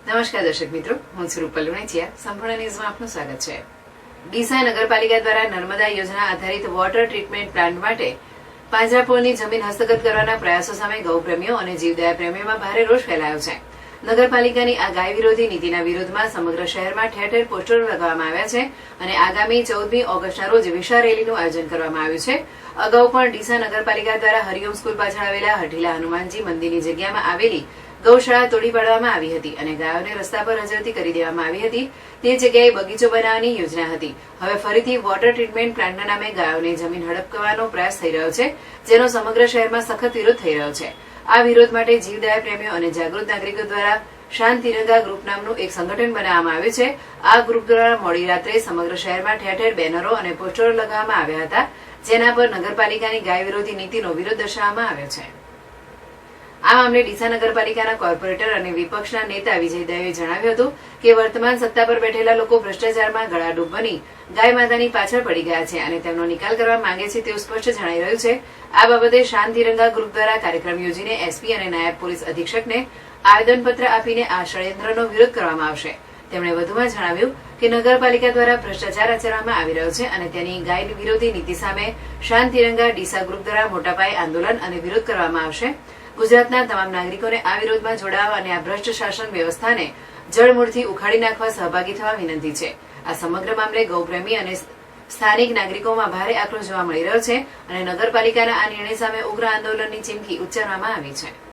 નમસ્કાર દર્શક મિત્રો, હું છું રૂપલ લુણેચિયા. સંપૂર્ણ ન્યૂઝમાં આપનું સ્વાગત છે. ડીસા નગરપાલિકા દ્વારા નર્મદા યોજના આધારિત વોટર ટ્રીટમેન્ટ પ્લાન્ટ માટે પાંજરાપોળની જમીન હસ્તગત કરવાના પ્રયાસો સામે ગૌપ્રેમીઓ અને જીવદયા પ્રેમીઓમાં ભારે રોષ ફેલાયો છે. નગરપાલિકાની આ ગાય વિરોધી નીતિના વિરોધમાં સમગ્ર શહેરમાં ઠેર ઠેર પોસ્ટરો લગાવવામાં આવ્યા છે અને આગામી 14મી ઓગસ્ટના રોજ વિશાળ રેલીનું આયોજન કરવામાં આવ્યું છે. અગાઉ પણ ડીસા નગરપાલિકા દ્વારા હરિઓમ સ્કૂલ પાછળ આવેલા હઠીલા હનુમાનજી મંદિરની જગ્યામાં આવેલી ગૌશાળા તોડી પાડવામાં આવી હતી અને ગાયોને રસ્તા પર હજરતી કરી દેવામાં આવી હતી. તે જગ્યાએ બગીચો બનાવવાની યોજના હતી. હવે ફરીથી વોટર ટ્રીટમેન્ટ પ્લાન્ટના નામે ગાયોને જમીન હડપ કરવાનો પ્રયાસ થઈ રહ્યો છે, જેનો સમગ્ર શહેરમાં સખત વિરોધ થઈ રહ્યો છે. આ વિરોધ માટે જીવદયા પ્રેમીઓ અને જાગૃત નાગરિકો દ્વારા શાંત તિરંગા ગ્રુપ નામનું એક સંગઠન બનાવવામાં આવ્યું છે. આ ગ્રુપ દ્વારા મોડી રાત્રે સમગ્ર શહેરમાં ઠેર ઠેર બેનરો અને પોસ્ટરો લગાવવામાં આવ્યા હતા, જેના પર નગરપાલિકાની ગાય વિરોધી નીતિનો વિરોધ દર્શાવવામાં આવ્યો છે. આ મામલે ડીસા નગરપાલિકાના કોર્પોરેટર અને વિપક્ષના નેતા વિજય દવેએ જણાવ્યું હતું કે વર્તમાન સત્તા પર બેઠેલા લોકો ભ્રષ્ટાચારમાં ગળાડૂબ બની ગાય માતાની પાછળ પડી ગયા છે અને તેમનો નિકાલ કરવા માંગે છે તેવું સ્પષ્ટ જણાઈ રહ્યું છે. આ બાબતે શાંત તિરંગા ગ્રુપ દ્વારા કાર્યક્રમ યોજીને એસપી અને નાયબ પોલીસ અધિક્ષકને આવેદનપત્ર આપીને આ ષડયંત્રનો વિરોધ કરવામાં આવશે. તેમણે વધુમાં જણાવ્યું કે નગરપાલિકા દ્વારા ભ્રષ્ટાચાર આચરવામાં આવી રહ્યો છે અને તેની ગાય વિરોધી નીતિ સામે શાંત તિરંગા ડીસા ગ્રુપ દ્વારા મોટા પાયે આંદોલન અને વિરોધ કરવામાં આવશે. ગુજરાતના તમામ નાગરિકોને આ વિરોધમાં જોડાવા અને આ ભ્રષ્ટ શાસન વ્યવસ્થાને જડમૂળથી ઉખાડી નાખવા સહભાગી થવા વિનંતી છે. આ સમગ્ર મામલે ગૌપ્રેમી અને સ્થાનિક નાગરિકોમાં ભારે આક્રોશ જોવા મળી રહ્યો છે અને નગરપાલિકાના આ નિર્ણય સામે ઉગ્ર આંદોલનની ચીમકી ઉચ્ચારવામાં આવી છે.